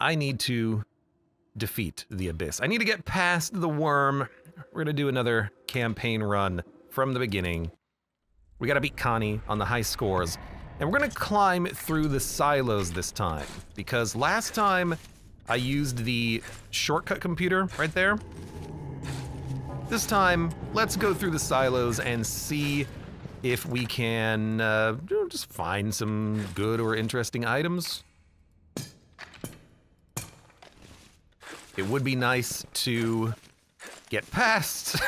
I need to defeat the Abyss. I need to get past the worm. We're gonna do another campaign run from the beginning. We gotta beat Connie on the high scores. And we're gonna climb through the silos this time, because last time I used the shortcut computer right there. This time, let's go through the silos and see if we can just find some good or interesting items. It would be nice to get past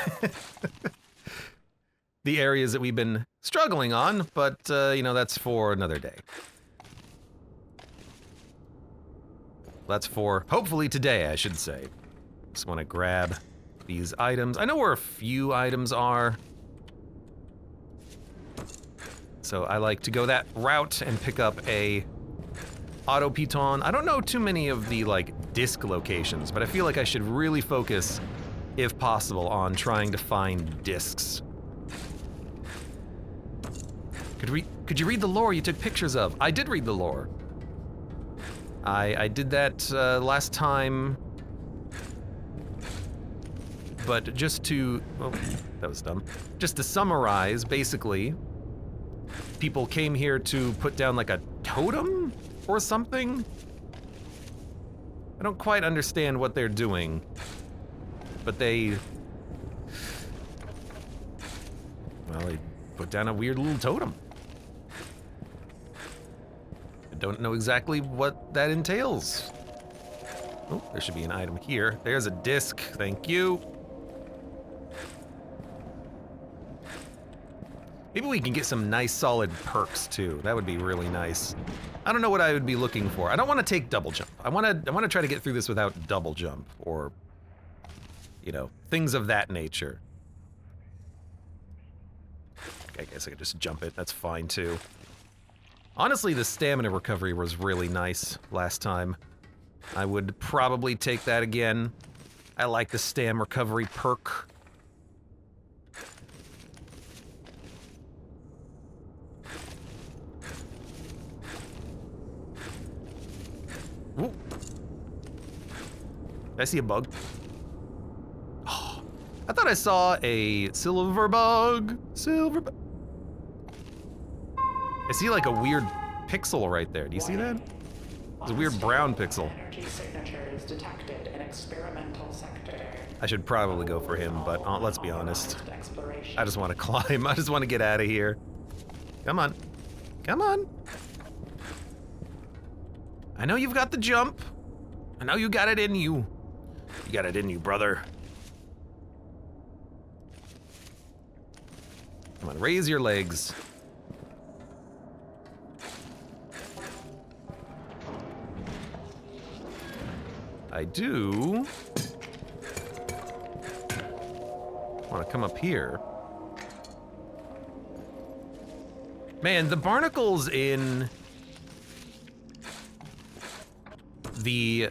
the areas that we've been struggling on, but you know, that's for another day. That's for hopefully today, I should say. Just want to grab these items. I know where a few items are, so I like to go that route and pick up a auto piton. I don't know too many of the like disc locations, but I feel like I should really focus, if possible, on trying to find discs. Could you read the lore you took pictures of? I did read the lore. I did that last time, but just to, oh, that was dumb. Just to summarize, basically, people came here to put down like a totem or something? I don't quite understand what they're doing, but they put down a weird little totem. I don't know exactly what that entails. Oh, there should be an item here. There's a disc, thank you. Maybe we can get some nice solid perks too. That would be really nice. I don't know what I would be looking for. I don't want to take double jump. I want to try to get through this without double jump or, you know, things of that nature. I guess I could just jump it. That's fine too. Honestly, the stamina recovery was really nice last time. I would probably take that again. I like the stam recovery perk. Ooh. Did I see a bug? Oh, I thought I saw a silver bug. Silver bug. I see like a weird pixel right there. Do you see that? It's a weird brown pixel. Energy signatures detected in experimental sector. I should probably go for him, but let's be honest. I just want to climb. I just want to get out of here. Come on. Come on. I know you've got the jump. I know you got it in you. You got it in you, brother. Come on, raise your legs. I do want to come up here. Man, the barnacles in the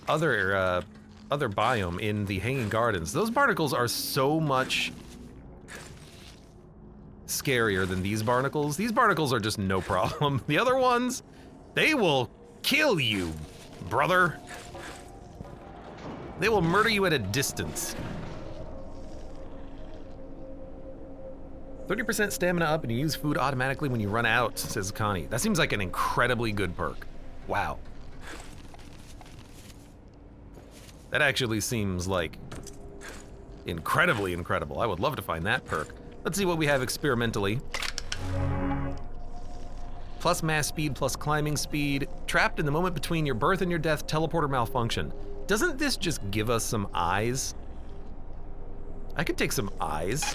other biome in the Hanging Gardens, those barnacles are so much scarier than these barnacles. These barnacles are just no problem. The other ones, they will kill you, brother. They will murder you at a distance. 30% stamina up and you use food automatically when you run out, says Connie. That seems like an incredibly good perk. Wow. That actually seems like incredibly incredible. I would love to find that perk. Let's see what we have experimentally. Plus mass speed, plus climbing speed. Trapped in the moment between your birth and your death, teleporter malfunction. Doesn't this just give us some eyes? I could take some eyes.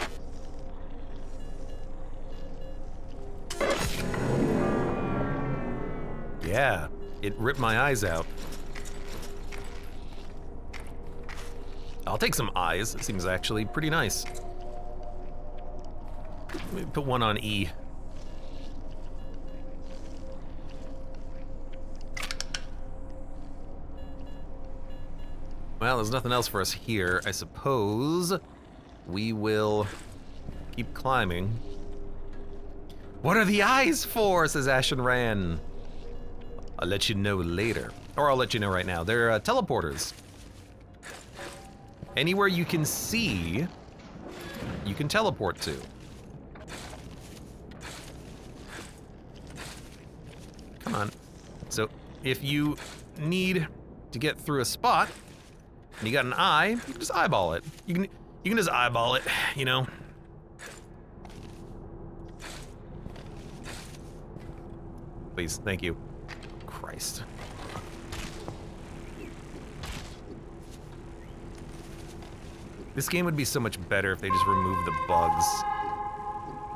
Yeah, it ripped my eyes out. I'll take some eyes. It seems actually pretty nice. Let me put one on E. Well, there's nothing else for us here. I suppose we will keep climbing. What are the eyes for, says Ashen Ran. I'll let you know later. Or I'll let you know right now. They're teleporters. Anywhere you can see, you can teleport to. Come on. So if you need to get through a spot, and you got an eye, you can just eyeball it. You can just eyeball it, you know? Please, thank you. Christ. This game would be so much better if they just removed the bugs.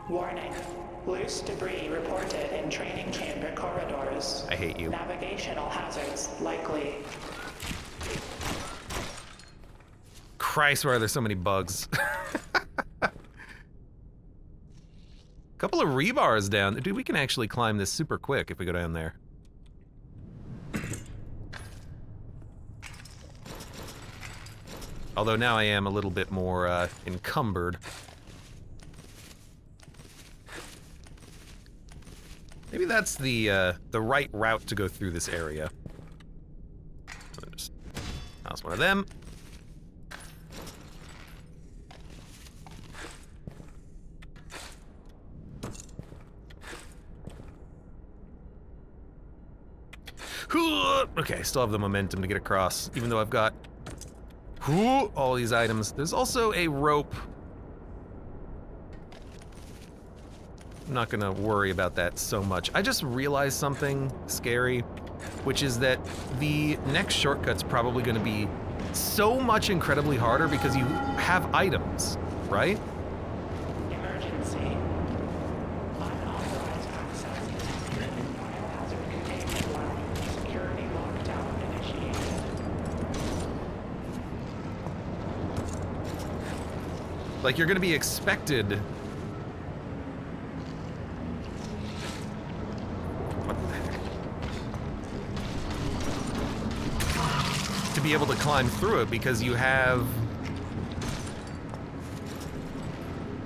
Warning. Loose debris reported in training chamber corridors. I hate you. Navigational hazards likely. Christ, why are there so many bugs? Couple of rebars down. Dude, we can actually climb this super quick if we go down there. Although now I am a little bit more encumbered. Maybe that's the right route to go through this area. Just toss one of them. Okay, still have the momentum to get across, even though I've got all these items. There's also a rope. I'm not gonna worry about that so much. I just realized something scary, which is that the next shortcut's probably gonna be so much incredibly harder because you have items, right? Emergency. Unauthorized access detected. Biohazard containment warning. Security lockdown initiated. Like, you're gonna be expected. What the heck? To be able to climb through it because you have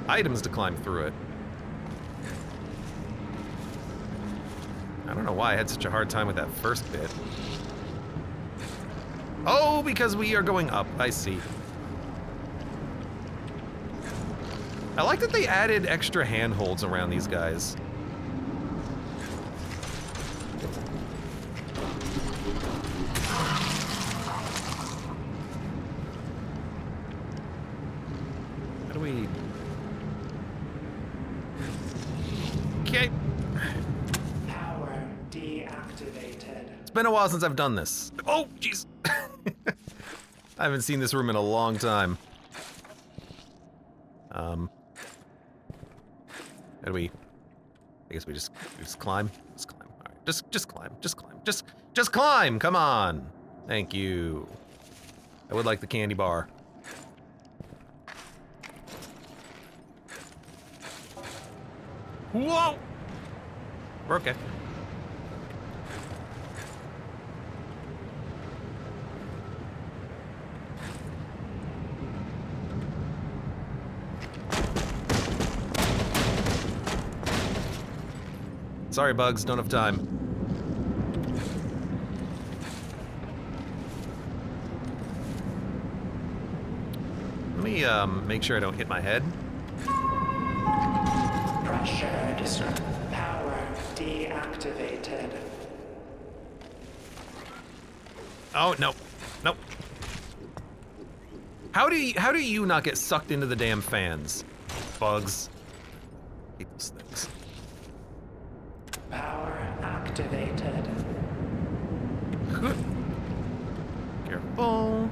items to climb through it. I don't know why I had such a hard time with that first bit. Oh, because we are going up. I see. I like that they added extra handholds around these guys. How do we... Okay. Power deactivated. It's been a while since I've done this. Oh, jeez. I haven't seen this room in a long time. How do we... I guess we just climb? Just climb. All right. Just climb. Just climb. Just climb! Come on! Thank you. I would like the candy bar. Whoa! We're okay. Sorry, bugs, don't have time. Let me make sure I don't hit my head. Pressure power deactivated. Oh no, nope. How do you not get sucked into the damn fans, bugs? I hate those things. Power activated. Careful.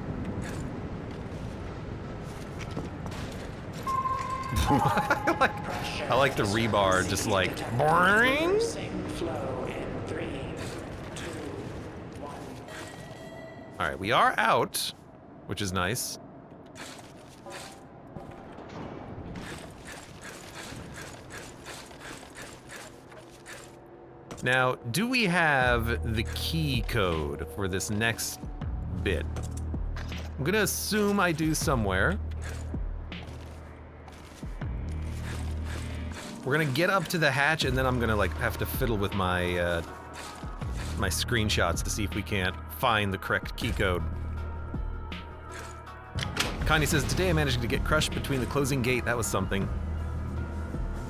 I like the rebar, just like boing. Flow in 3, 2, 1. All right, we are out, which is nice. Now, do we have the key code for this next bit? I'm gonna assume I do somewhere. We're gonna get up to the hatch and then I'm gonna like have to fiddle with my my screenshots to see if we can't find the correct key code. Connie says, today I managed to get crushed between the closing gate. That was something.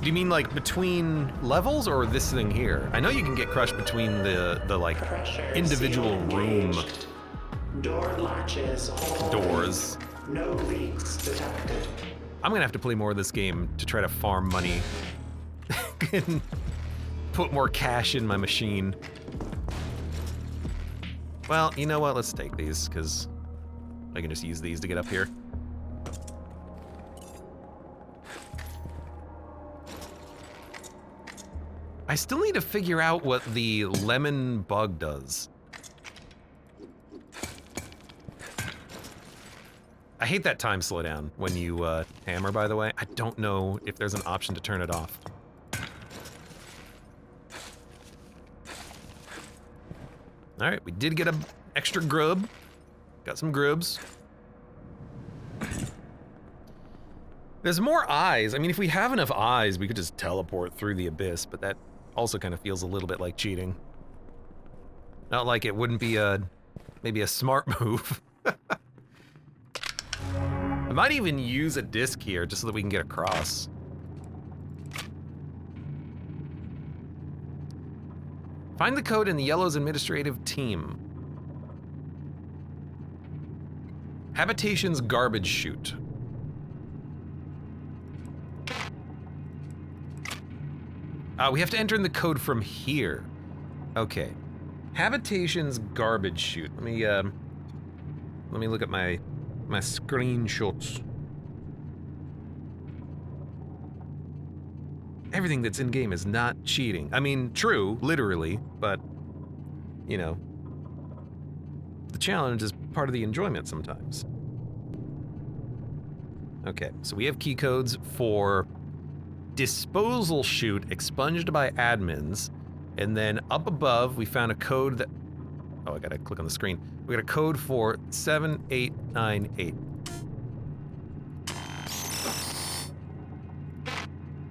Do you mean like between levels or this thing here? I know you can get crushed between the like Pressure individual seal room engaged. Door latches holding. doors. No leaks detected. I'm gonna have to play more of this game to try to farm money and put more cash in my machine. Well, you know what? Let's take these, because I can just use these to get up here. I still need to figure out what the lemon bug does. I hate that time slowdown when you hammer, by the way. I don't know if there's an option to turn it off. All right, we did get an extra grub. Got some grubs. There's more eyes. I mean, if we have enough eyes, we could just teleport through the abyss, but that also kind of feels a little bit like cheating. Not like it wouldn't be maybe a smart move. I might even use a disc here just so that we can get across. Find the code in the Yellow's administrative team. Habitation's garbage chute. We have to enter in the code from here. Okay. Habitation's garbage chute. Let me look at my screenshots. Everything that's in game is not cheating. I mean, true, literally, but you know, the challenge is part of the enjoyment sometimes. Okay, so we have key codes for disposal chute expunged by admins, and then up above we found a code that, oh, I gotta click on the screen. We got a code for 7898.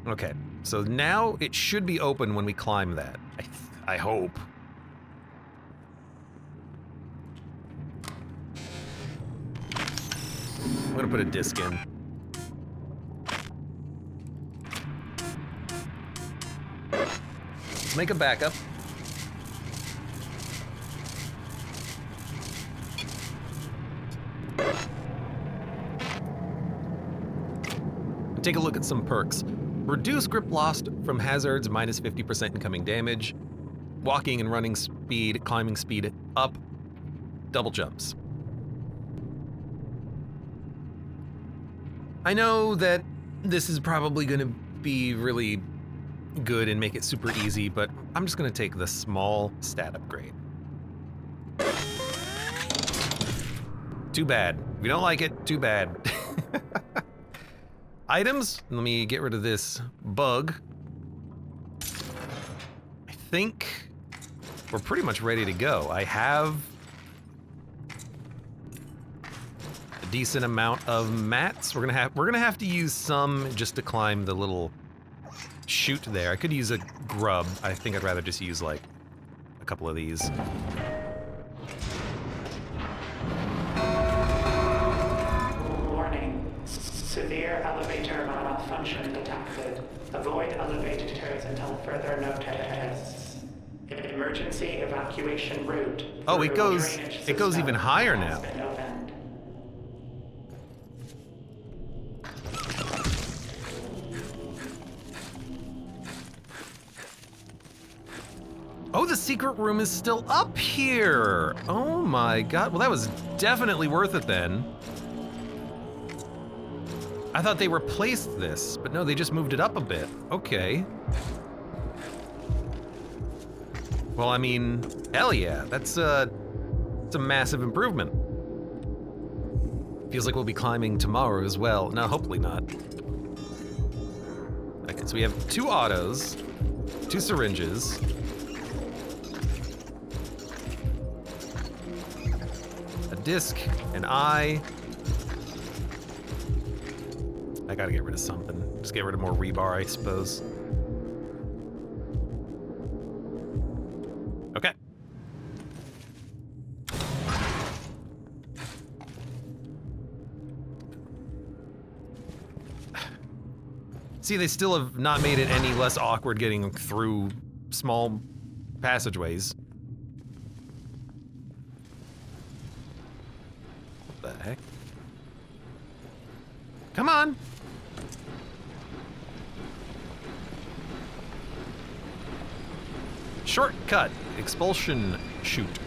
Okay, so now it should be open when we climb that. I hope. I'm gonna put a disc in. Make a backup. Take a look at some perks. Reduce grip lost from hazards, minus 50% incoming damage. Walking and running speed, climbing speed up. Double jumps. I know that this is probably going to be really good and make it super easy, but I'm just going to take the small stat upgrade. Too bad. If you don't like it, too bad. Items, let me get rid of this bug. I think we're pretty much ready to go. I have a decent amount of mats. We're gonna have to use some just to climb the little chute there. I could use a grub. I think I'd rather just use like a couple of these. Warning. Severe elevator malfunction detected. Avoid elevators until further notice. Emergency evacuation route. Oh, it through goes drainage even system higher has now. been opened. Oh, the secret room is still up here. Oh my god. Well, that was definitely worth it then. I thought they replaced this, but no, they just moved it up a bit. Okay. Well, I mean, hell yeah. It's a massive improvement. Feels like we'll be climbing tomorrow as well. No, hopefully not. Okay, so we have 2 autos, 2 syringes. A disc, an eye. I gotta get rid of something. Just get rid of more rebar, I suppose. Okay. See, they still have not made it any less awkward getting through small passageways. What the heck? Come on! Shortcut. Expulsion chute.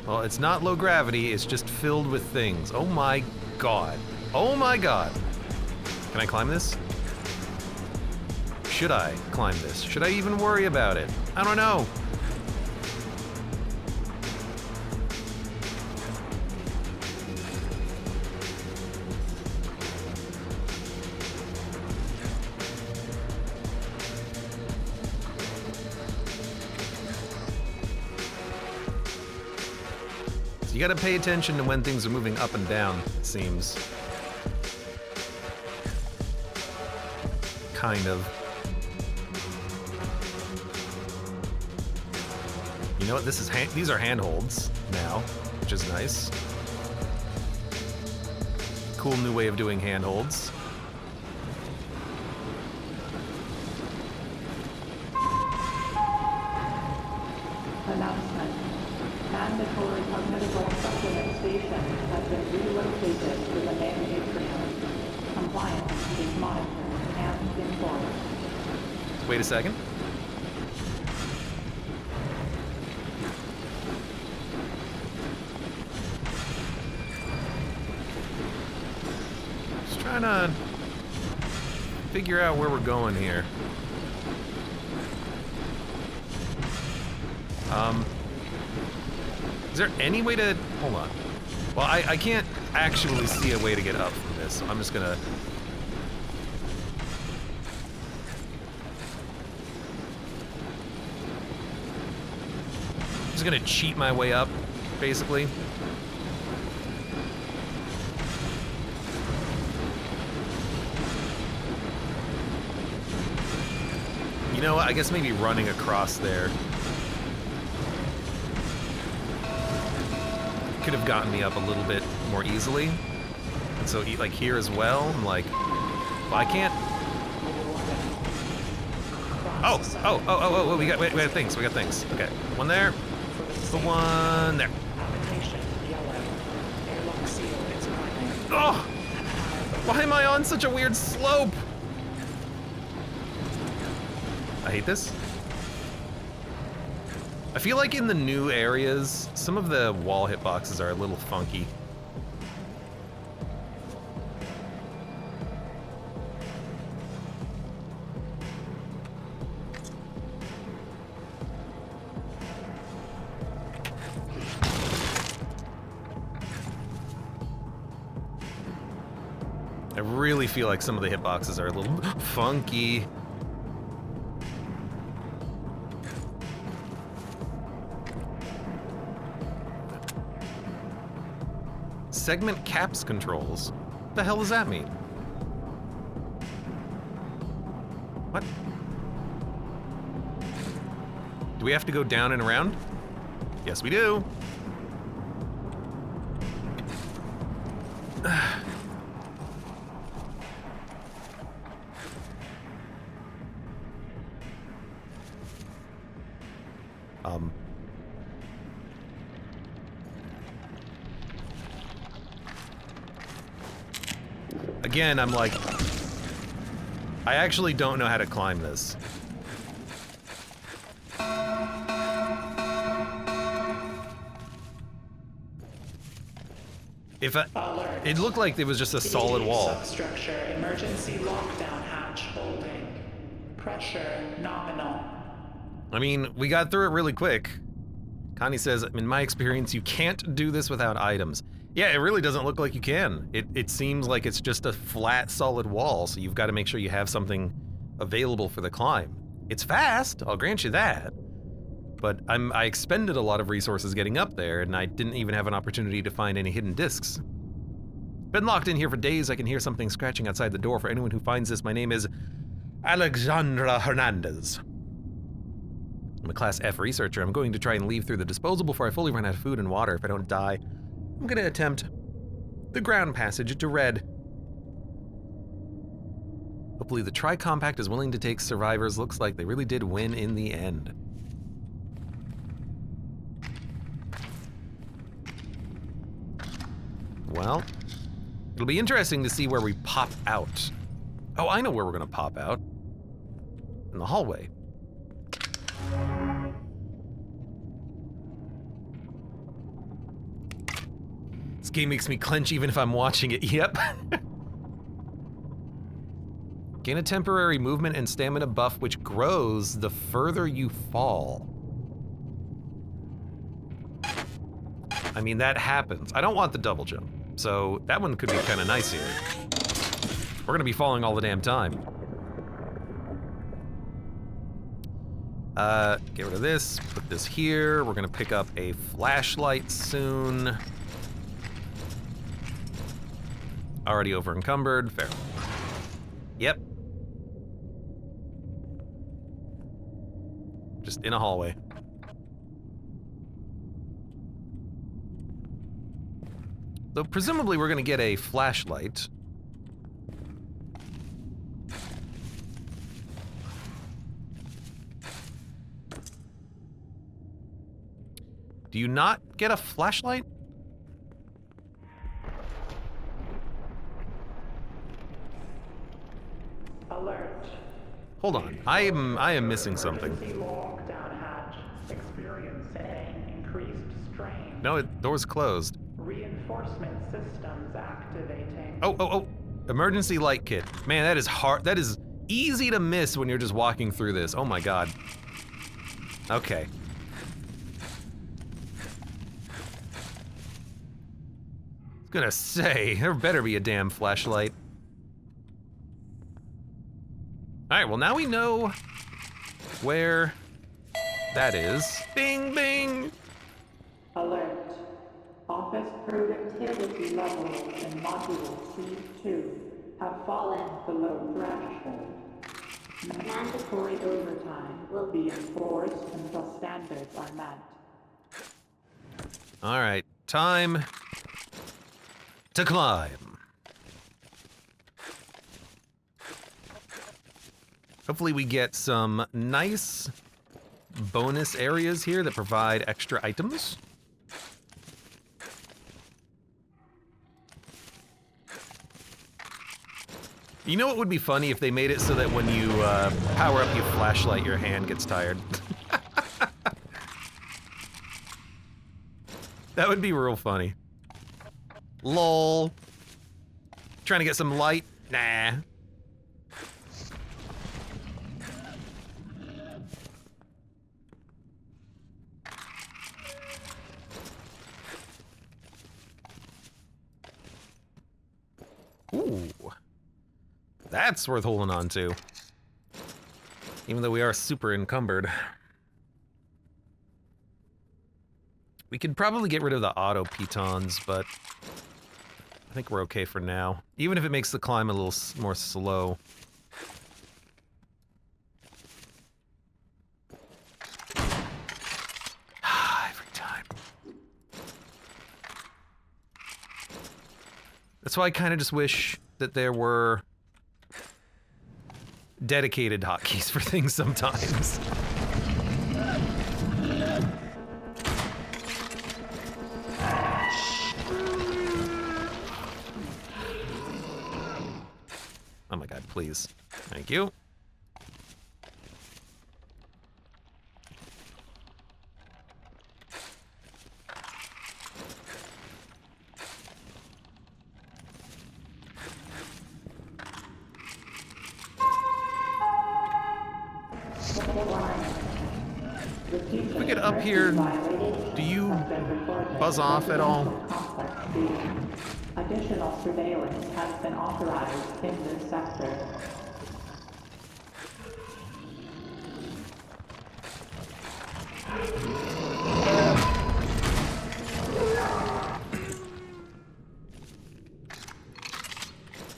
Well, it's not low gravity, it's just filled with things. Oh my god. Oh my god. Can I climb this? Should I climb this? Should I even worry about it? I don't know. You gotta pay attention to when things are moving up and down, it seems. Kind of. You know what? This is these are handholds now, which is nice. Cool new way of doing handholds. Announcement. Mandatory cognitival supplement station has been relocated to the main atrium. Compliance is monitored and enforced. Wait a second. Just trying to figure out where we're going here. Is there any way to... Hold on. Well, I can't actually see a way to get up from this, so I'm just gonna... I'm just gonna cheat my way up, basically. You know what? I guess maybe running across there could have gotten me up a little bit more easily. And so, like, here as well, I'm like, well, I can't. Oh, we got things, Okay, one there, the one there. Oh, why am I on such a weird slope? I hate this. I feel like in the new areas, some of the wall hitboxes are a little funky. I really feel like some of the hitboxes are a little funky. Segment caps controls. What the hell does that mean? What? Do we have to go down and around? Yes, we do. Again, I'm like, I actually don't know how to climb this. If it looked like it was just a solid wall. Substructure emergency lockdown hatch holding. Pressure nominal. I mean, we got through it really quick. Connie says, in my experience, you can't do this without items. Yeah, it really doesn't look like you can. It seems like it's just a flat, solid wall, so you've got to make sure you have something available for the climb. It's fast, I'll grant you that. But I expended a lot of resources getting up there, and I didn't even have an opportunity to find any hidden discs. Been locked in here for days. I can hear something scratching outside the door. For anyone who finds this, my name is Alexandra Hernandez. I'm a Class F researcher. I'm going to try and leave through the disposal before I fully run out of food and water. If I don't die, I'm going to attempt the ground passage to Red. Hopefully the Tri-Compact is willing to take survivors. Looks like they really did win in the end. Well, it'll be interesting to see where we pop out. Oh, I know where we're gonna pop out. In the hallway. This game makes me clench even if I'm watching it. Yep. Gain a temporary movement and stamina buff which grows the further you fall. I mean, that happens. I don't want the double jump, so that one could be kind of nice here. We're gonna be falling all the damn time. Get rid of this, put this here. We're gonna pick up a flashlight soon. Already over encumbered, fair. Yep. Just in a hallway. So presumably we're gonna get a flashlight. Do you not get a flashlight? Alert. Hold on, I am missing something. Emergency lockdown hatch. Experiencing increased strain. No, door's closed. Reinforcement systems activating. Oh. Emergency light kit. Man, that is hard. That is easy to miss when you're just walking through this. Oh my god. Okay. I was gonna say, there better be a damn flashlight. Alright, well now we know where that is. Bing, bing! Alert. Office productivity levels in Module C2 have fallen below threshold. Mandatory overtime will be enforced until standards are met. Alright, time to climb. Hopefully we get some nice bonus areas here that provide extra items. You know what would be funny if they made it so that when you power up your flashlight, your hand gets tired. That would be real funny. Lol. Trying to get some light? Nah. Ooh. That's worth holding on to. Even though we are super encumbered. We could probably get rid of the auto pitons, but I think we're okay for now. Even if it makes the climb a little more slow. Every time. That's why I kind of just wish that there were dedicated hotkeys for things sometimes. Oh my god, please. Thank you. If we get up here, do you buzz off at all? Additional surveillance has been authorized in this sector.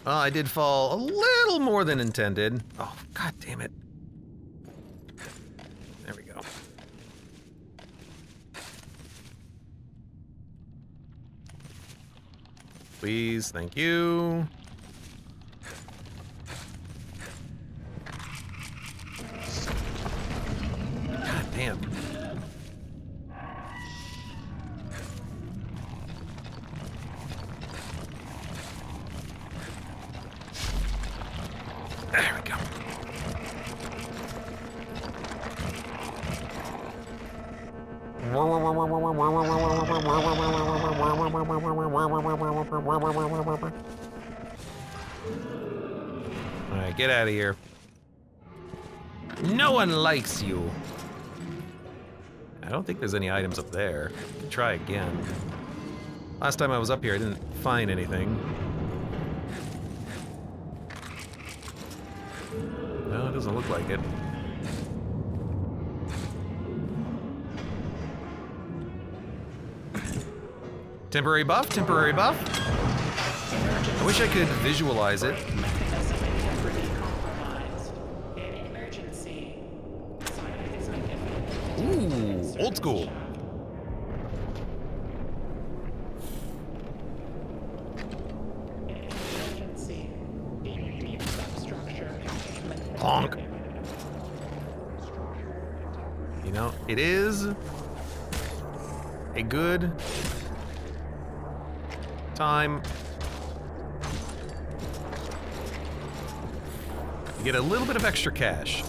Well, I did fall a little more than intended. Oh, god damn it. There we go. Please, thank you. There we go. Alright, get out of here. No one likes you. I don't think there's any items up there. Try again. Last time I was up here, I didn't find anything. No, it doesn't look like it. Temporary buff, temporary buff. I wish I could visualize it. Mechanism integrity compromised. Emergency. Scientific Ooh, old school. emergency. Deep substructure containment. Honk. You know, it is a good time. You get a little bit of extra cash.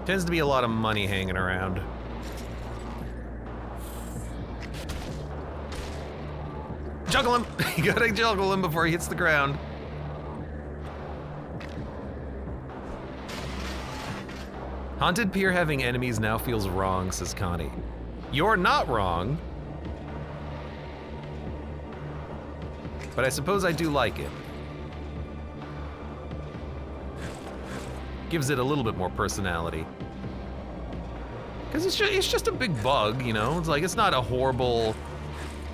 Tends to be a lot of money hanging around. Juggle him! You gotta juggle him before he hits the ground. Haunted Pier having enemies now feels wrong, says Connie. You're not wrong. But I suppose I do like it. Gives it a little bit more personality. Because it's just a big bug, you know? It's like, it's not a horrible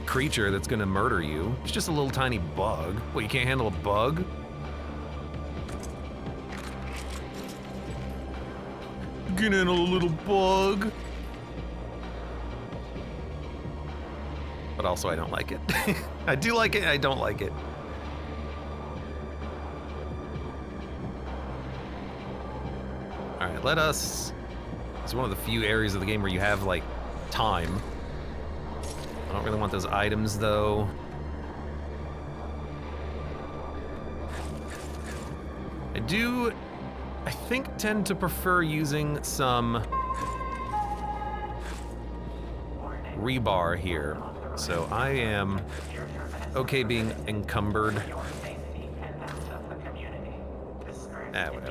creature that's gonna murder you. It's just a little tiny bug. What, you can't handle a bug? Get in a little bug. But also I don't like it. I do like it, I don't like it. Alright, let us... It's one of the few areas of the game where you have, like, time. I don't really want those items, though. I do, I think, tend to prefer using some rebar here. So I am okay being encumbered. Whatever.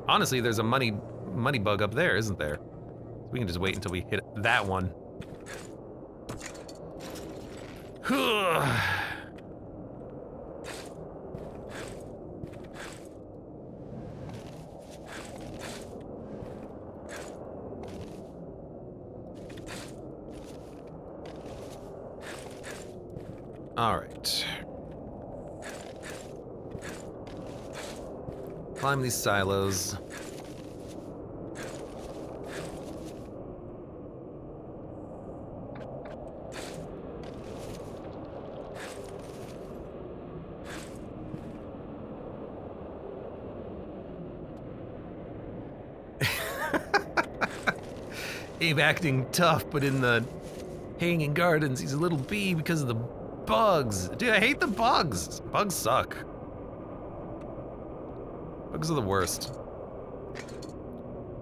Honestly, there's a money bug up there, isn't there? We can just wait until we hit that one. All right. Climb these silos. Abe acting tough, but in the Hanging Gardens, he's a little bee because of the bugs. Dude, I hate the bugs. Bugs suck. Bugs are the worst.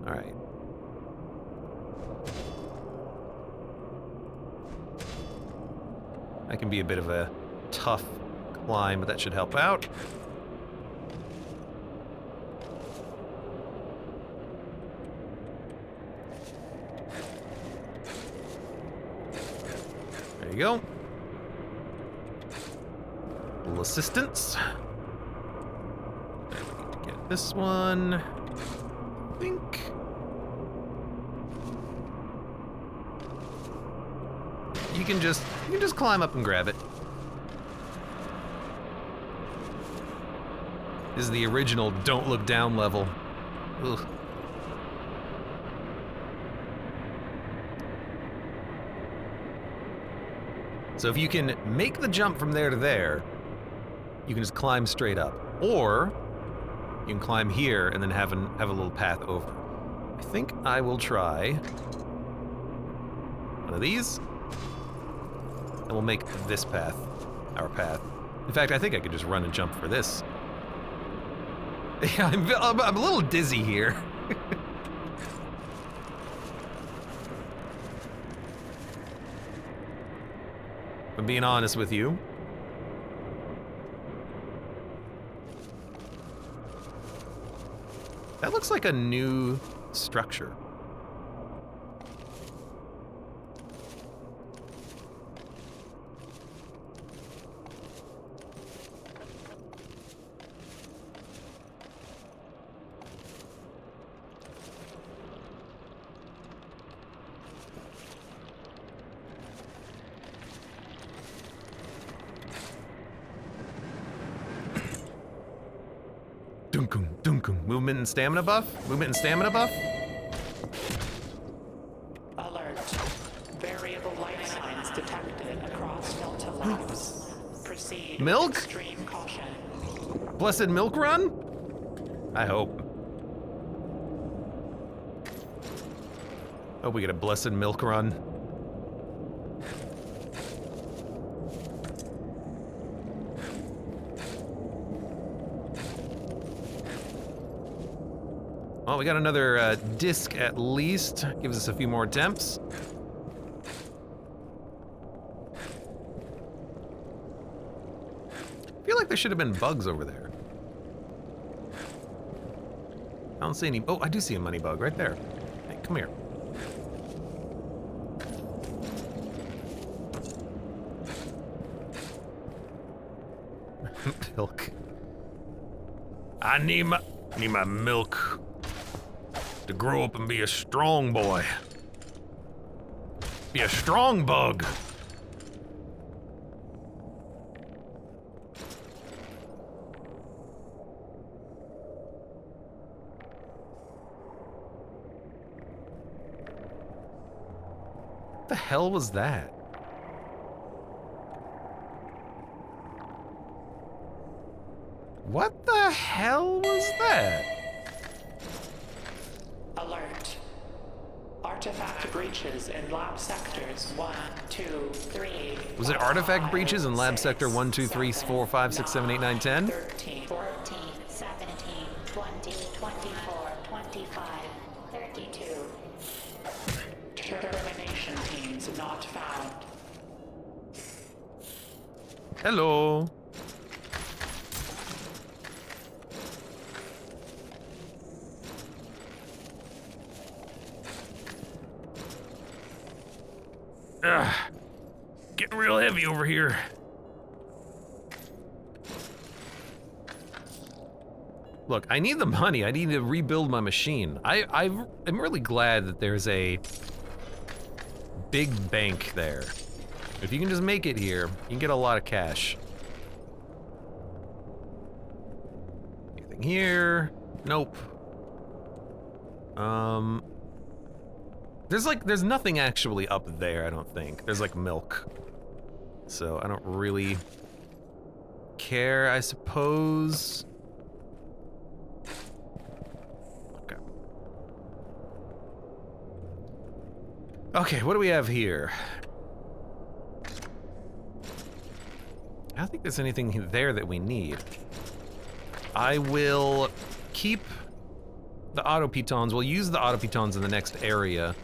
All right. That can be a bit of a tough climb, but that should help out. There you go. A little assistance. Then we need to get this one. I think. You can just climb up and grab it. This is the original don't look down level. Ugh. So if you can make the jump from there to there, you can just climb straight up. Or you can climb here and then have a little path over. I think I will try one of these. and we'll make this path our path. In fact, I think I could just run and jump for this. Yeah, I'm a little dizzy here. If I'm being honest with you. That looks like a new structure. Dunkum, dunkum. Movement and stamina buff? Movement and stamina buff? Alert. Variable life signs detected across Delta Labs. Proceed Milk? with extreme caution. Blessed milk run? I hope. Hope we get a blessed milk run. Well, we got another disc at least. Gives us a few more attempts. I feel like there should have been bugs over there. I don't see any. Oh, I do see a money bug right there. Hey, come here. Milk. I need my milk to grow up and be a strong boy. Be a strong bug. What the hell was that? What the hell was that? Alert. Artifact breaches in lab sectors 1, 2, 3. Was it artifact breaches in lab sector 1, 2, 3, 4, 5, 6, 7, 8, 9, 10? 13, 14, 17, 20, 24, 25, 32. Termination teams not found. Hello. Ugh. Getting real heavy over here. Look, I need the money. I need to rebuild my machine. I'm really glad that there's a big bank there. If you can just make it here, you can get a lot of cash. Anything here? Nope. There's nothing actually up there, I don't think. There's like milk. So I don't really care, I suppose. Okay. Okay, what do we have here? I don't think there's anything there that we need. I will keep the auto pitons. We'll use the auto pitons in the next area.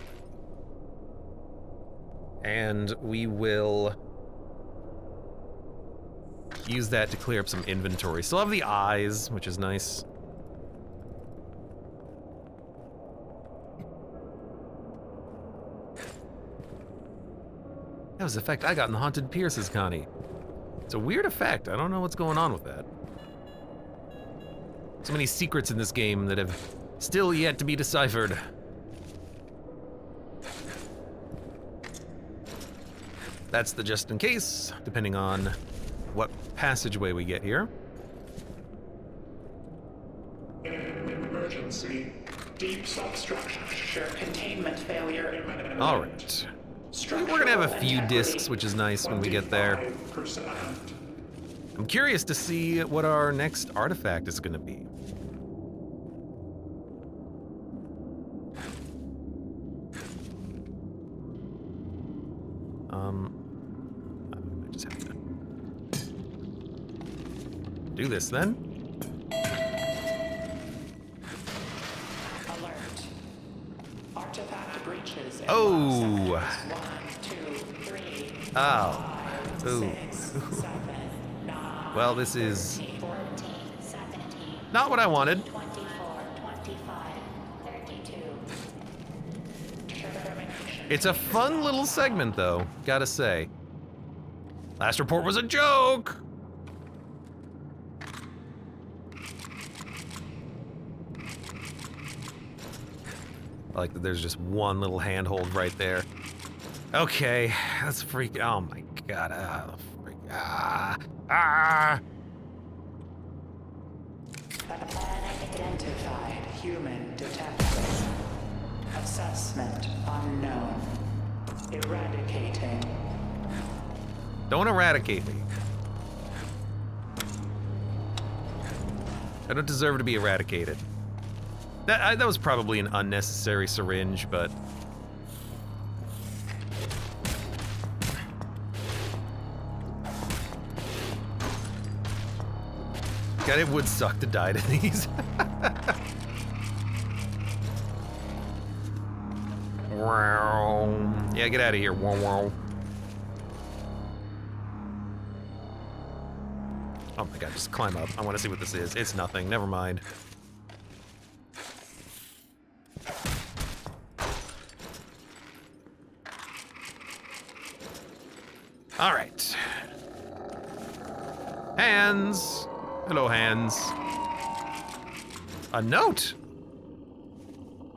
And we will use that to clear up some inventory. Still have the eyes, which is nice. That was the effect I got in the Haunted Pierces, Connie. It's a weird effect. I don't know what's going on with that. So many secrets in this game that have still yet to be deciphered. That's the just in case, depending on what passageway we get here. Emergency. Deep substructure containment failure imminent. All right. We're gonna have a few discs, which is nice when we get there. 25%. I'm curious to see what our next artifact is gonna be. do this then. Alert. Artifact breaches in Oh. sectors 1, 2, 3, Oh. 5, Ooh. 6, 7, 9, Well, this is 13, 14, 17, not what I wanted. 24, 25, 32. Termination. It's a fun little segment, though, gotta say. Last report was a joke! I like that there's just one little handhold right there. Okay, that's freak. Oh my god. Unidentified human detected. Assessment unknown. Eradicating. Don't eradicate me. I don't deserve to be eradicated. That was probably an unnecessary syringe, but... God, it would suck to die to these. Yeah, get out of here. Oh my god, just climb up. I want to see what this is. It's nothing. Never mind. All right. Hands. Hello, hands. A note.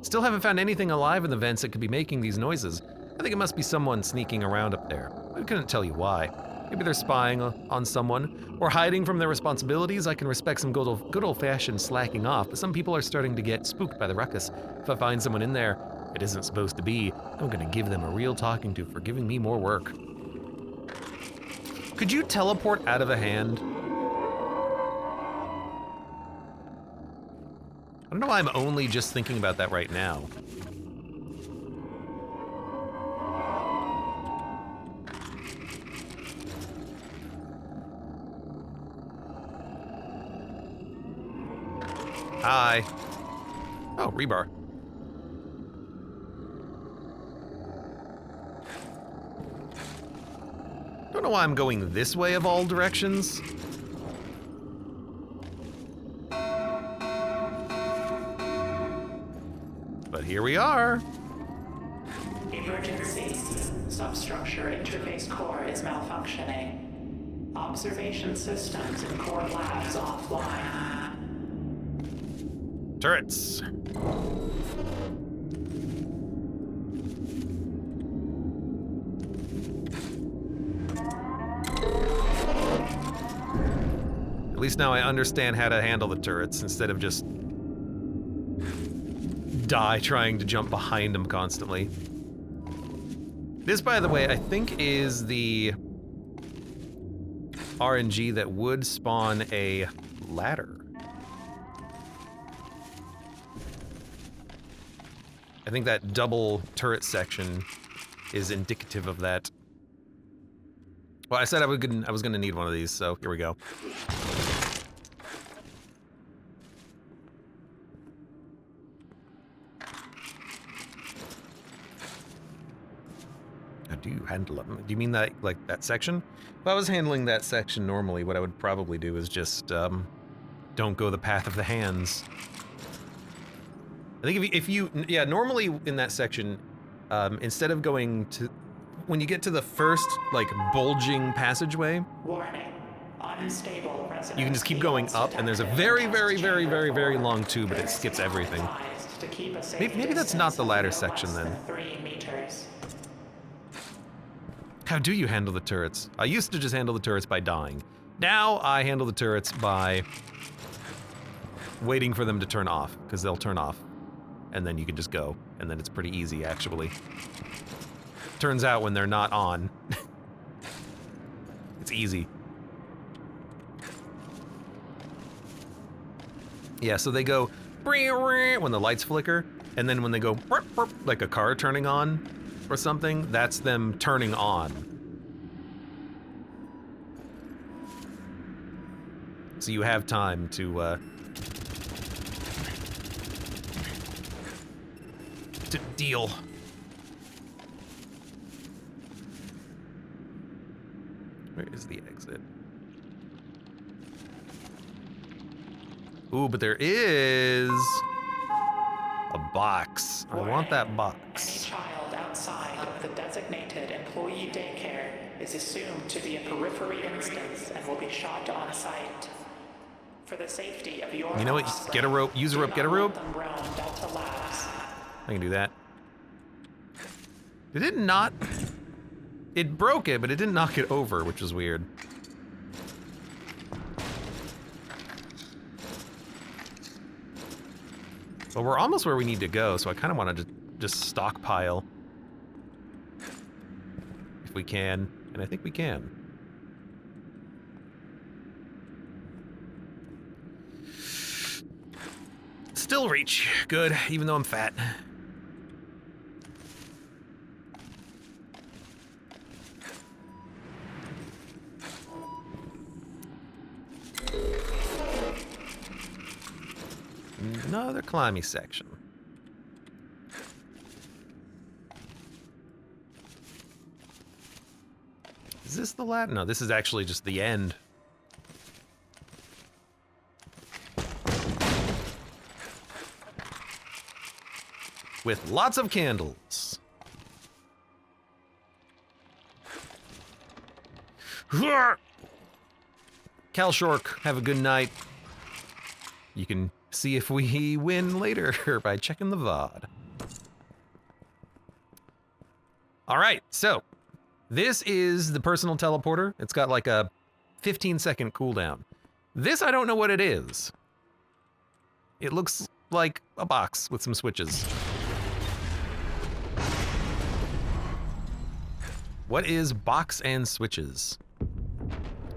Still haven't found anything alive in the vents that could be making these noises. I think it must be someone sneaking around up there. I couldn't tell you why. Maybe they're spying on someone or hiding from their responsibilities. I can respect some good old-fashioned slacking off, but some people are starting to get spooked by the ruckus. If I find someone in there it isn't supposed to be, I'm gonna give them a real talking to for giving me more work. Could you teleport out of a hand? I don't know why I'm only just thinking about that right now. Hi. Oh, rebar. Don't know why I'm going this way of all directions. But here we are. Emergency. Substructure interface core is malfunctioning. Observation systems in core labs offline. Turrets. At least now I understand how to handle the turrets instead of just die trying to jump behind them constantly. This, by the way, I think is the RNG that would spawn a ladder. I think that double turret section is indicative of that. Well, I said I was gonna need one of these, so here we go. How do you handle them? Do you mean that, like, that section? If I was handling that section normally, what I would probably do is just, don't go the path of the hands. I think if you, yeah, normally in that section, instead of going to, when you get to the first, like, bulging passageway, Warning. Unstable resonance. you can just keep going up, and there's a very, very, very, very, very long tube, but it skips everything. Maybe that's not the ladder section then. 3 meters. How do you handle the turrets? I used to just handle the turrets by dying. Now I handle the turrets by waiting for them to turn off, because they'll turn off. And then you can just go, and then it's pretty easy, actually. Turns out when they're not on, it's easy. Yeah, so they go when the lights flicker, and then when they go like a car turning on or something, that's them turning on. so you have time to deal. Where is the exit? Ooh, but there is a box. I want that box. Any child outside of the designated employee daycare is assumed to be a periphery instance and will be shot on sight. For the safety of your You know what? offspring, Get a rope. Use a rope. Get a rope. do not let them roam Delta Labs. I can do that. Did it not? It broke it, but it didn't knock it over, which was weird. Well, we're almost where we need to go, so I kind of want to just stockpile. If we can, and I think we can. Still reach. Good, even though I'm fat. Another climby section. Is this the ladder? No, this is actually just the end. With lots of candles. Cal Shork, have a good night. You can see if we win later by checking the VOD. All right, so this is the personal teleporter. It's got like a 15-second cooldown. This, I don't know what it is. It looks like a box with some switches. What is box and switches?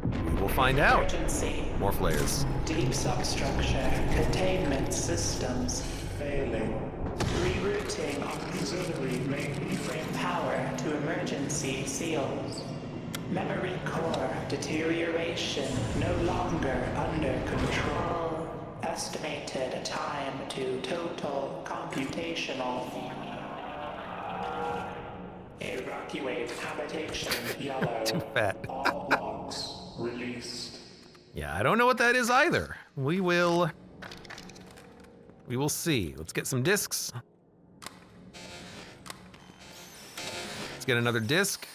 We will find out. Emergency. More flares. Deep substructure. Containment systems failing. Rerouting auxiliary mainframe power to emergency seals. Memory core deterioration no longer under control. Estimated time to total computational. Evacuate habitation yellow. Too fat. All logs released. Yeah, I don't know what that is either. We will see. Let's get some discs. Let's get another disc.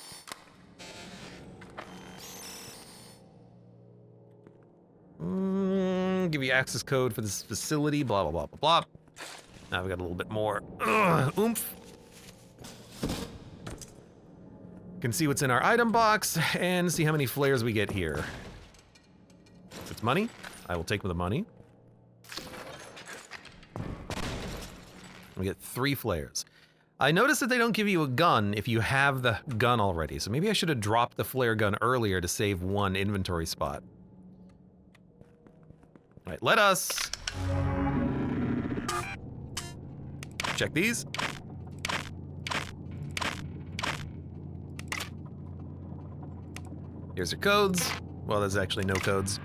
Give you access code for this facility, blah, blah, blah, blah, blah. Now we got a little bit more oomph. Can see what's in our item box and see how many flares we get here. If it's money, I will take the money. We get 3 flares. I noticed that they don't give you a gun if you have the gun already, so maybe I should have dropped the flare gun earlier to save 1 inventory spot. All right, let us check these. Here's your codes. Well, there's actually no codes.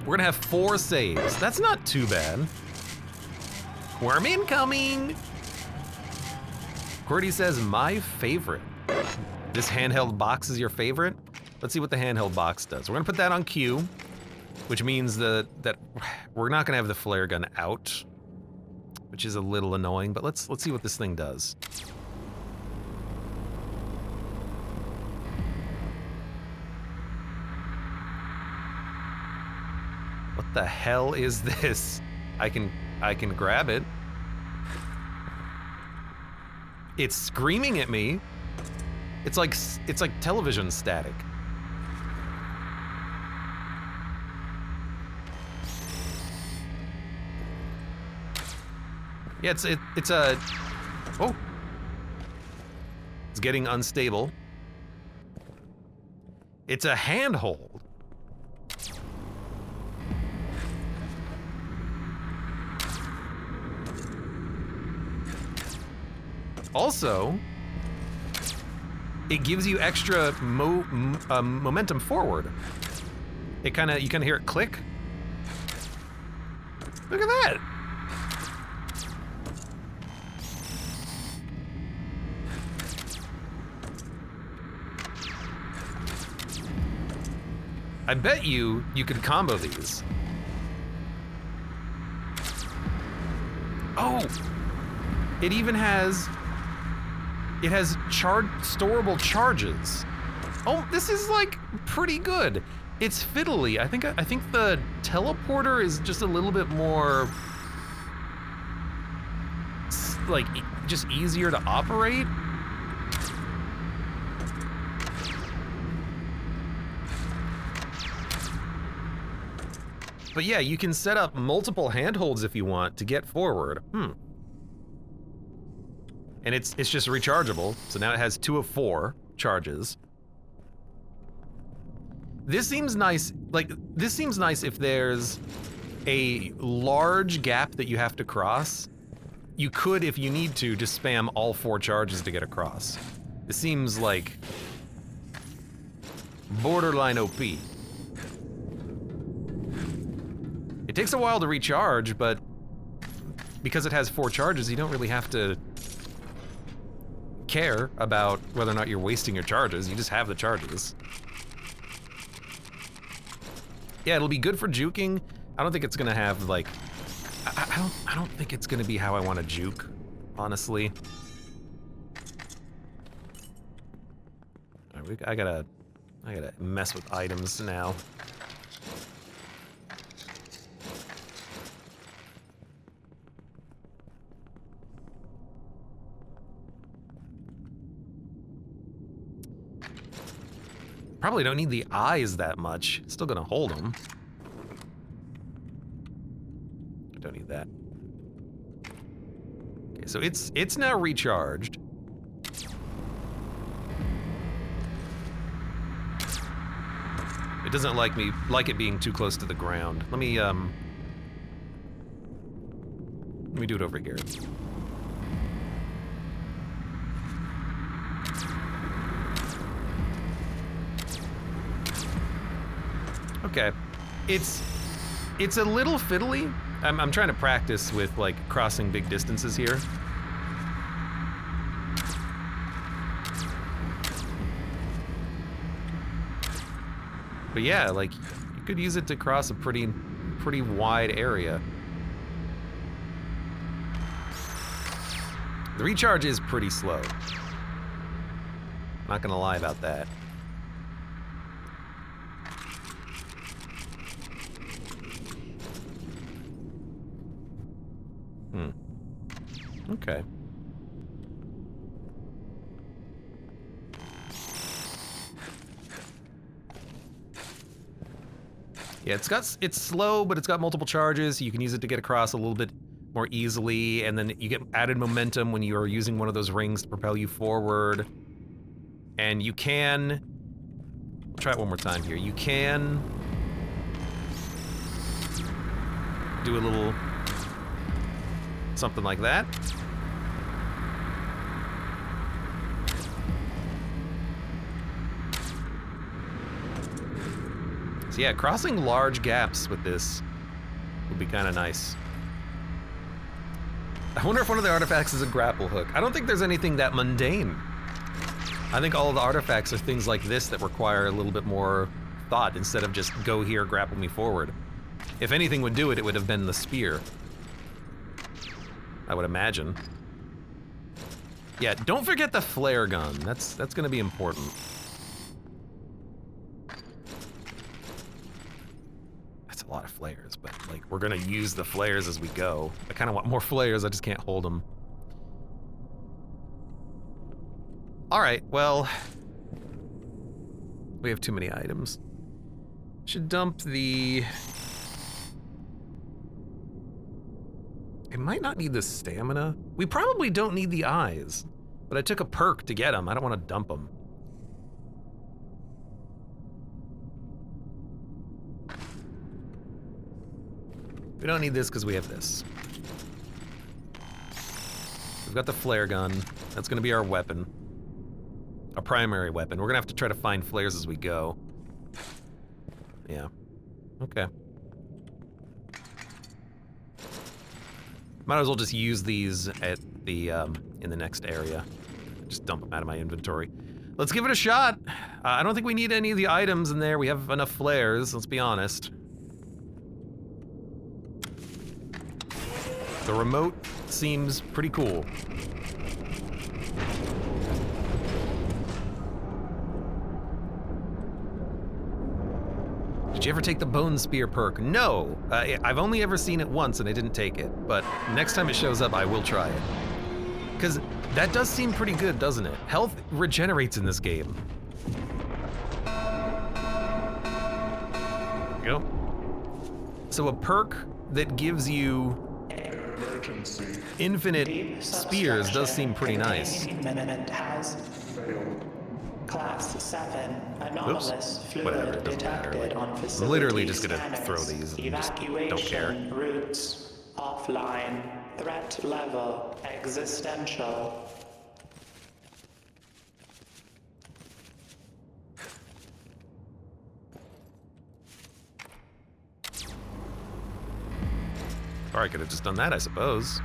We're gonna have 4 saves. That's not too bad. Worm incoming! Qwerty says, my favorite. This handheld box is your favorite? Let's see what the handheld box does. We're gonna put that on Q, which means that we're not gonna have the flare gun out, which is a little annoying, but let's see what this thing does. What the hell is this? I can grab it. It's screaming at me. It's like television static. Yeah, it's a oh. It's getting unstable. It's a handhold. Also, it gives you extra momentum forward. you kind of hear it click. Look at that. I bet you could combo these. Oh, it even has, storable charges. Oh, this is like pretty good. It's fiddly. I think the teleporter is just a little bit more, like, just easier to operate. But yeah, you can set up multiple handholds if you want to get forward. And it's just rechargeable, so now it has 2 of 4 charges. This seems nice, if there's a large gap that you have to cross. You could, if you need to, just spam all 4 charges to get across. It seems like borderline OP. It takes a while to recharge, but because it has 4 charges, you don't really have to care about whether or not you're wasting your charges. You just have the charges. Yeah, it'll be good for juking. I don't think it's gonna have like, I don't think it's gonna be how I want to juke, honestly. All right, I gotta mess with items now. Probably don't need the eyes that much. Still gonna hold them. I don't need that. Okay, so it's now recharged. It doesn't like it being too close to the ground. Let me do it over here. Okay, it's a little fiddly. I'm trying to practice with like crossing big distances here. But yeah, like you could use it to cross a pretty wide area. The recharge is pretty slow. Not gonna lie about that. Okay. Yeah, it's slow, but it's got multiple charges. You can use it to get across a little bit more easily, and then you get added momentum when you are using one of those rings to propel you forward. And you can, I'll try it one more time here. You can do a little something like that. So yeah, crossing large gaps with this would be kind of nice. I wonder if one of the artifacts is a grapple hook. I don't think there's anything that mundane. I think all of the artifacts are things like this that require a little bit more thought instead of just go here, grapple me forward. If anything would do it, it would have been the spear. I would imagine. Yeah, don't forget the flare gun. That's gonna be important. That's a lot of flares, but like we're gonna use the flares as we go. I kind of want more flares, I just can't hold them. All right, well, we have too many items. Should dump the... It might not need the stamina. We probably don't need the eyes, but I took a perk to get them. I don't want to dump them. We don't need this because we have this. We've got the flare gun. That's going to be our weapon. Our primary weapon. We're going to have to try to find flares as we go. Yeah. Okay. Might as well just use these at the, in the next area. Just dump them out of my inventory. Let's give it a shot. I don't think we need any of the items in there. We have enough flares, let's be honest. The remote seems pretty cool. Did you ever take the Bone Spear perk? No, I've only ever seen it once and I didn't take it, but next time it shows up, I will try it. Because that does seem pretty good, doesn't it? Health regenerates in this game. There we go. So a perk that gives you infinite spears does seem pretty nice. Has Class 7 anomalous fluid Whatever, it doesn't matter. detected on facility I'm literally just gonna scanners. throw these and just Evacuation don't care. routes offline. Threat level existential. Or I could have just done that, I suppose.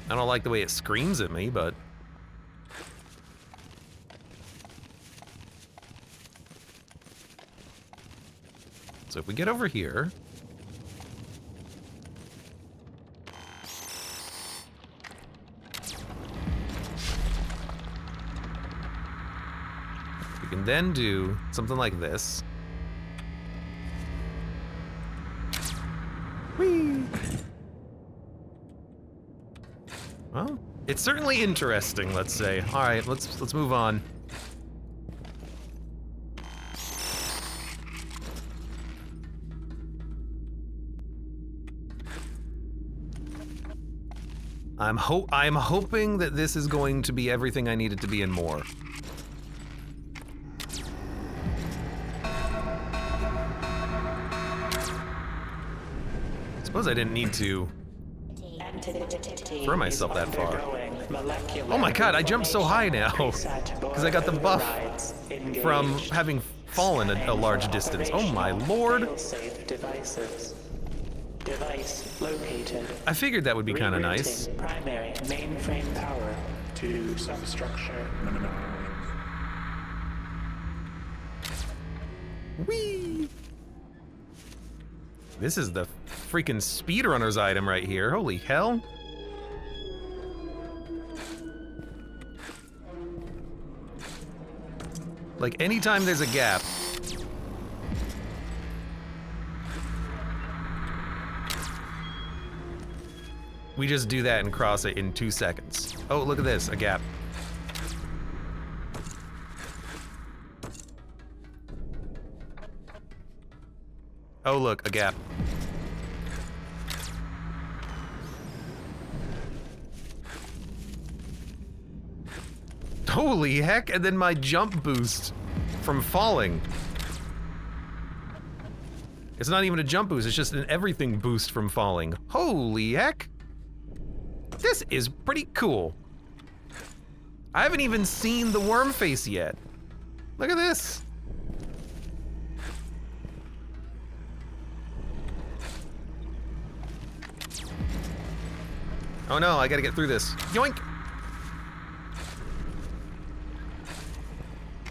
I don't like the way it screams at me, but... So if we get over here... we can then do something like this. Whee! Well, it's certainly interesting, let's say. All right, let's move on. I'm hoping that this is going to be everything I need it to be and more. Suppose I didn't need to throw myself that far. Oh my god, I jumped so high now because I got the buff from having fallen a large distance. Oh my lord. Device located. I figured that would be kind of nice. Primary mainframe power to substructure. Whee! This is the freaking speedrunner's item right here. Holy hell. Like, anytime there's a gap, we just do that and cross it in 2 seconds. Oh, look at this, a gap. Oh, look, a gap. Holy heck, and then my jump boost from falling. It's not even a jump boost, it's just an everything boost from falling. Holy heck. This is pretty cool. I haven't even seen the worm face yet. Look at this. Oh no, I gotta get through this. Yoink!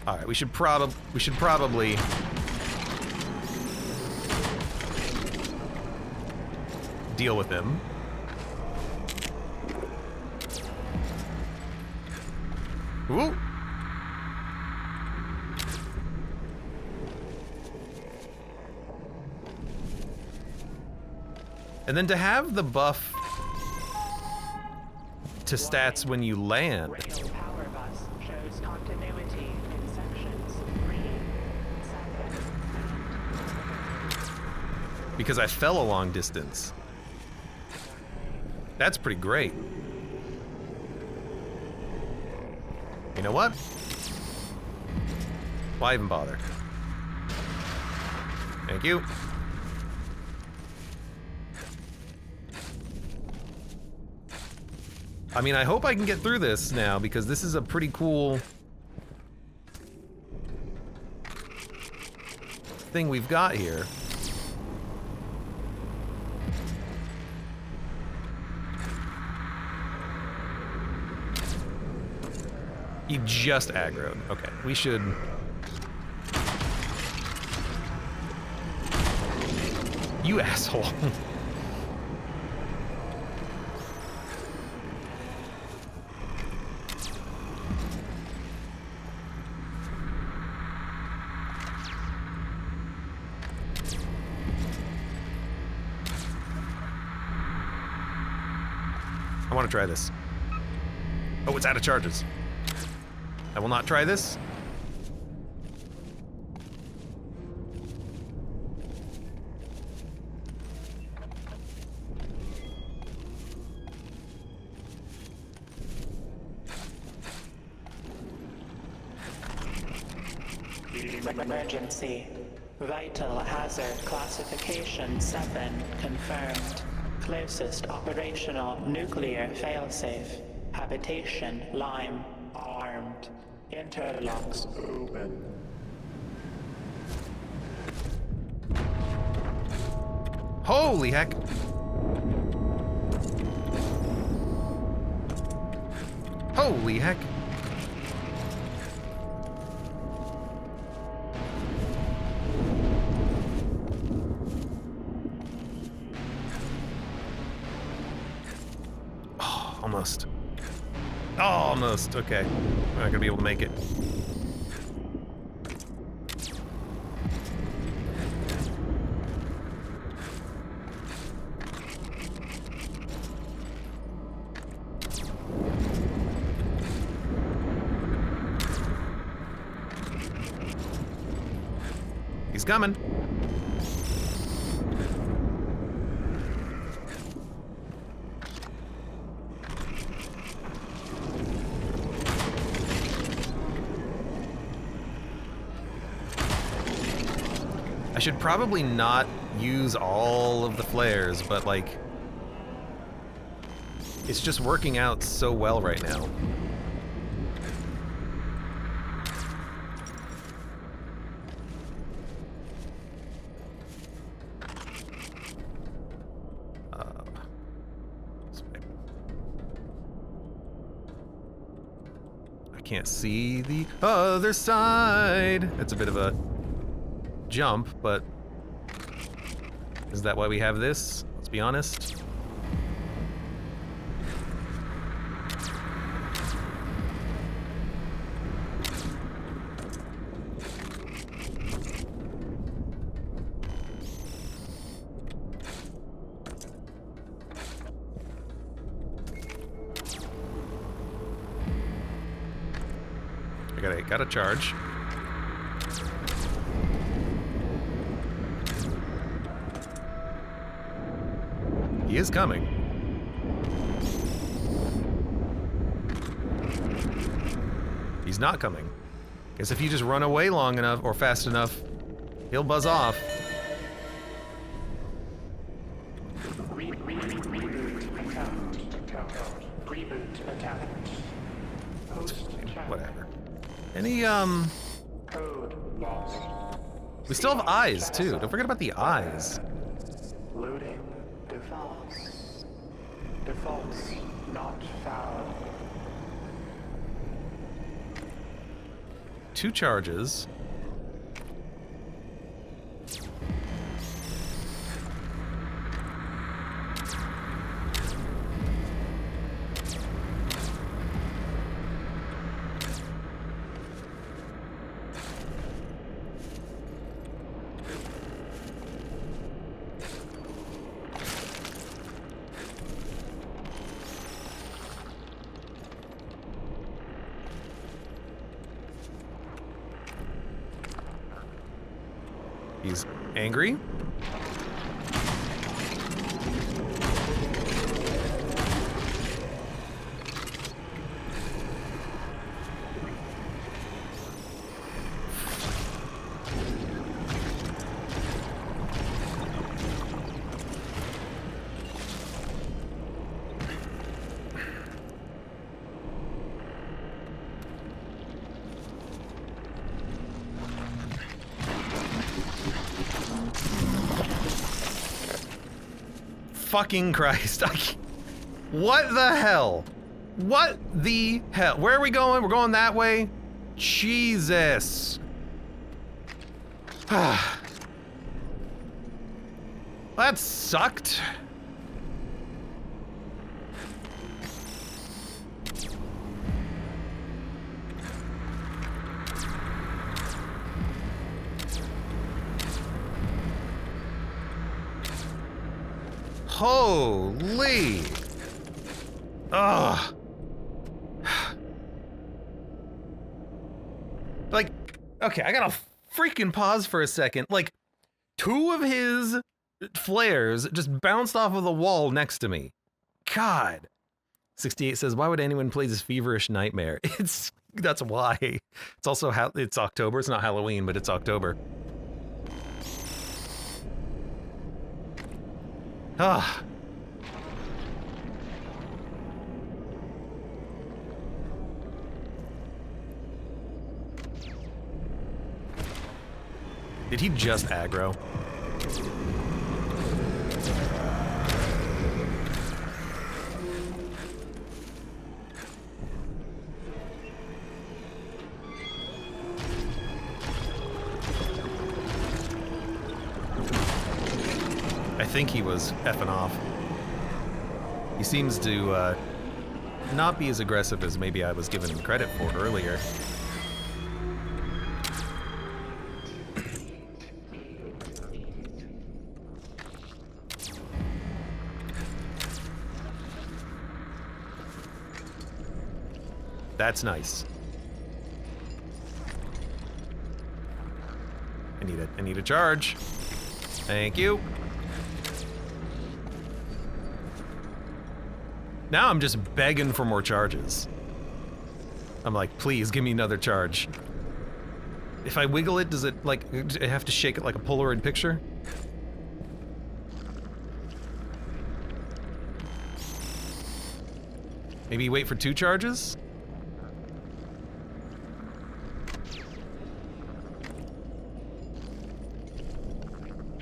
Alright, we should probably deal with him. Woo! And then to have the buff to stats when you land. Rail power bus shows continuity in sections 3, 7. Because I fell a long distance. That's pretty great. You know what? Why even bother? Thank you. I mean, I hope I can get through this now because this is a pretty cool thing we've got here. He just aggroed. Okay, we should... You asshole. I want to try this. Oh, it's out of charges. I will not try this. Emergency. Vital hazard classification 7 confirmed. Closest operational nuclear failsafe. Habitation Lime. Armed. Interlocks open. Holy heck. Holy heck. Oh, almost. Oh, almost. Okay. I'm not gonna be able to make it. He's coming. I should probably not use all of the flares, but like, it's just working out so well right now. I can't see the other side. That's a bit of a jump, but is that why we have this? Let's be honest. I gotta charge. He is coming. He's not coming. Guess if you just run away long enough or fast enough, he'll buzz off. Whatever. Any, we still have eyes, too. Don't forget about the eyes. Loading. Defaults. Defaults not found. 2 charges. He's angry. fucking Christ. What the hell? What the hell? Where are we going? We're going that way? Jesus. That sucked. Holy. Ugh. Like, okay, I gotta freaking pause for a second. Like, 2 of his flares just bounced off of the wall next to me. God. 68 says, why would anyone play this feverish nightmare? That's why. It's also, it's October. It's not Halloween, but it's October. Ah. Did he just aggro? I think he was effing off. He seems to not be as aggressive as maybe I was giving him credit for earlier. That's nice. I need a charge. Thank you. Now I'm just begging for more charges. I'm like, please give me another charge. If I wiggle it, does it like, I have to shake it like a Polaroid picture? Maybe wait for 2 charges?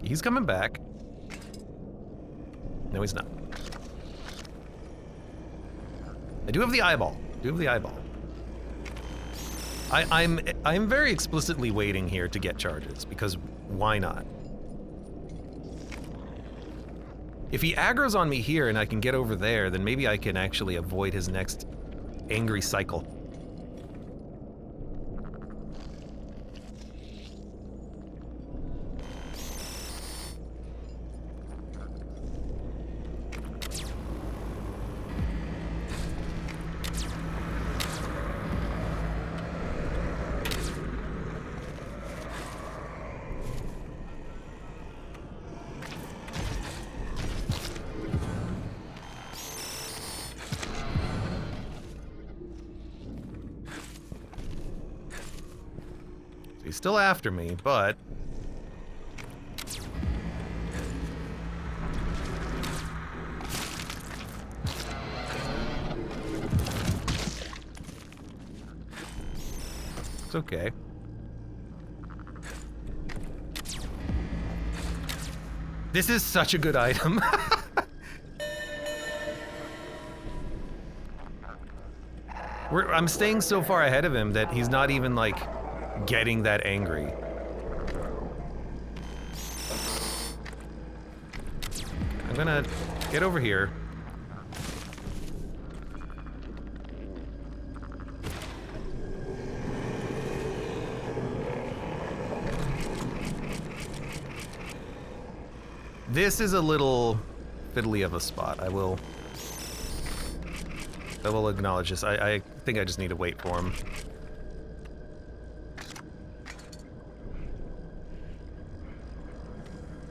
He's coming back. No, he's not. I do have the eyeball. I'm very explicitly waiting here to get charges, because why not? If he aggroes on me here and I can get over there, then maybe I can actually avoid his next angry cycle. He's still after me, but... it's okay. This is such a good item. I'm staying so far ahead of him that he's not even, like, getting that angry. I'm gonna get over here. This is a little fiddly of a spot. I will acknowledge this. I think I just need to wait for him.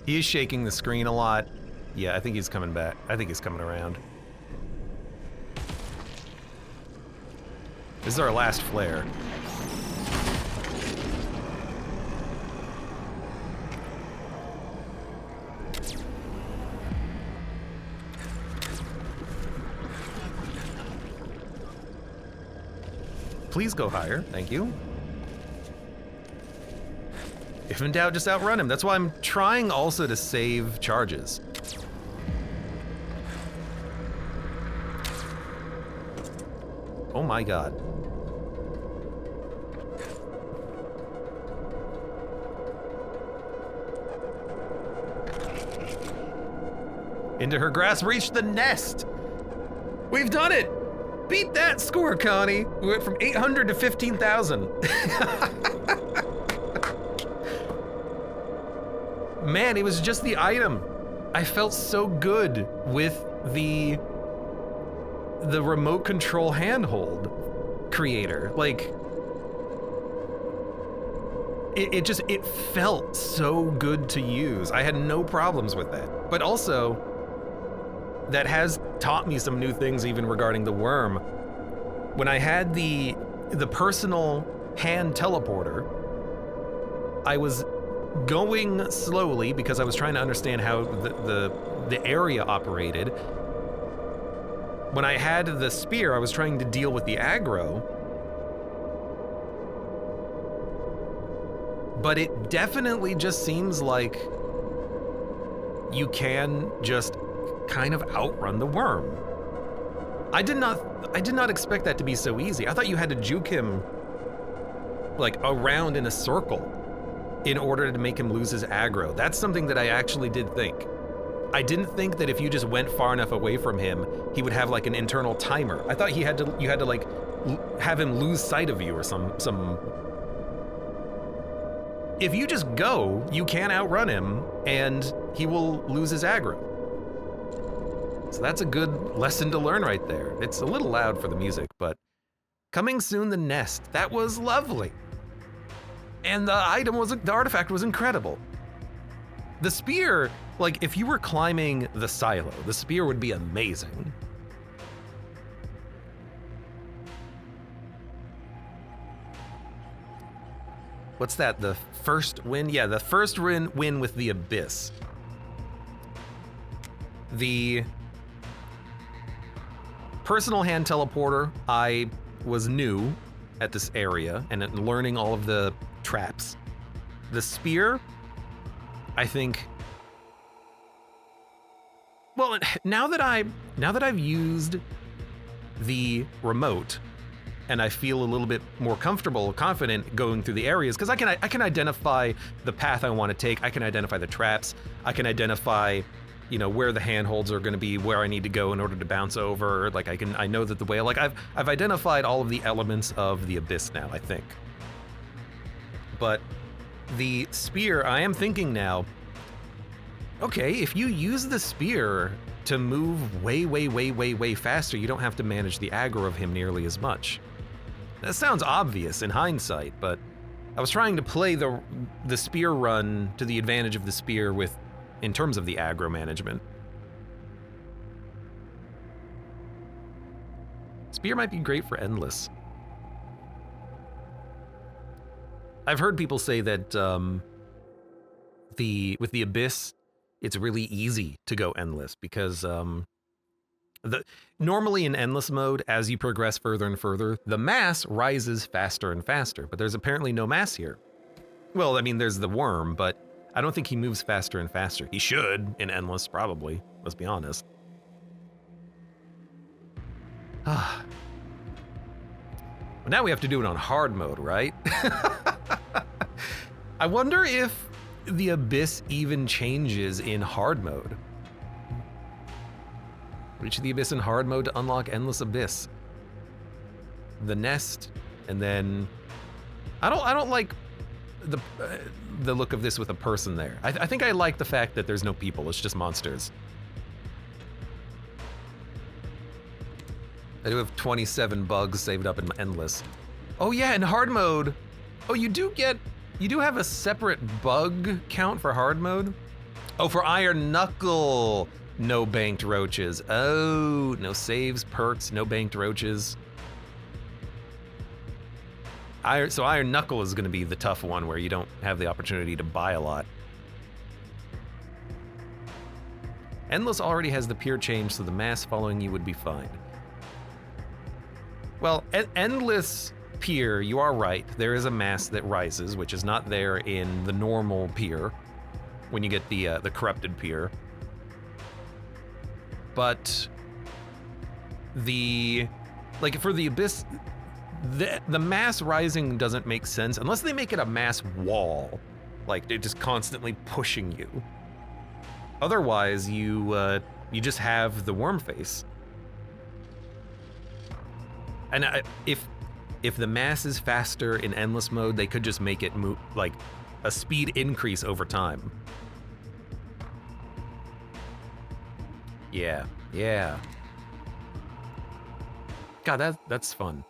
He is shaking the screen a lot. Yeah, I think he's coming back. I think he's coming around. This is our last flare. Please go higher, thank you. If in doubt, just outrun him. That's why I'm trying also to save charges. Oh my god. Into her grasp, reach the nest. We've done it. Beat that score, Connie. We went from 800 to 15,000. Man, it was just the item. I felt so good with the remote control handhold creator. Like, it felt so good to use. I had no problems with that. But also, that has taught me some new things even regarding the worm. When I had the personal hand teleporter, I was going slowly because I was trying to understand how the area operated. When I had the spear, I was trying to deal with the aggro. But it definitely just seems like you can just kind of outrun the worm. I did not expect that to be so easy. I thought you had to juke him like around in a circle in order to make him lose his aggro. That's something that I actually did think. I didn't think that if you just went far enough away from him, he would have like an internal timer. I thought you had to like have him lose sight of you or some. If you just go, you can outrun him and he will lose his aggro. So that's a good lesson to learn right there. It's a little loud for the music, but coming soon, the nest. That was lovely. And the artifact was incredible. The spear, like if you were climbing the silo, the spear would be amazing. What's that, the first win? Yeah, the first win with the Abyss. The personal hand teleporter, I was new at this area and learning all of the traps. The spear, I think, well, now that I've used the remote and I feel a little bit more comfortable, confident going through the areas, because I can identify the path I want to take, I can identify the traps, I can identify, you know, where the handholds are going to be, where I need to go in order to bounce over. Like I know that the way, like I've identified all of the elements of the Abyss now, I think. But the spear, I am thinking now, okay, if you use the spear to move way faster, you don't have to manage the aggro of him nearly as much. That sounds obvious in hindsight, but I was trying to play the spear run to the advantage of the spear in terms of the aggro management. Spear might be great for endless. I've heard people say that with the Abyss, it's really easy to go endless because normally in endless mode, as you progress further and further, the mass rises faster and faster, but there's apparently no mass here. Well, I mean, there's the worm, but I don't think he moves faster and faster. He should in endless, probably. Let's be honest. But now we have to do it on hard mode, right? I wonder if the Abyss even changes in hard mode. Reach the Abyss in hard mode to unlock Endless Abyss. The nest, and then I don't like the look of this with a person there. I think I like the fact that there's no people, it's just monsters. I do have 27 bugs saved up in endless. Oh yeah, in hard mode. Oh, you do have a separate bug count for hard mode? Oh, for Iron Knuckle, no banked roaches. Oh, no saves, perks, no banked roaches. So Iron Knuckle is gonna be the tough one where you don't have the opportunity to buy a lot. Endless already has the peer change, so the mass following you would be fine. Well, Endless Pier, you are right. There is a mass that rises, which is not there in the normal pier when you get the corrupted pier. But the Like for the Abyss, the mass rising doesn't make sense unless they make it a mass wall. Like they're just constantly pushing you. Otherwise, you just have the worm face. And if the mass is faster in endless mode, they could just make it move like a speed increase over time. Yeah. God, that's fun.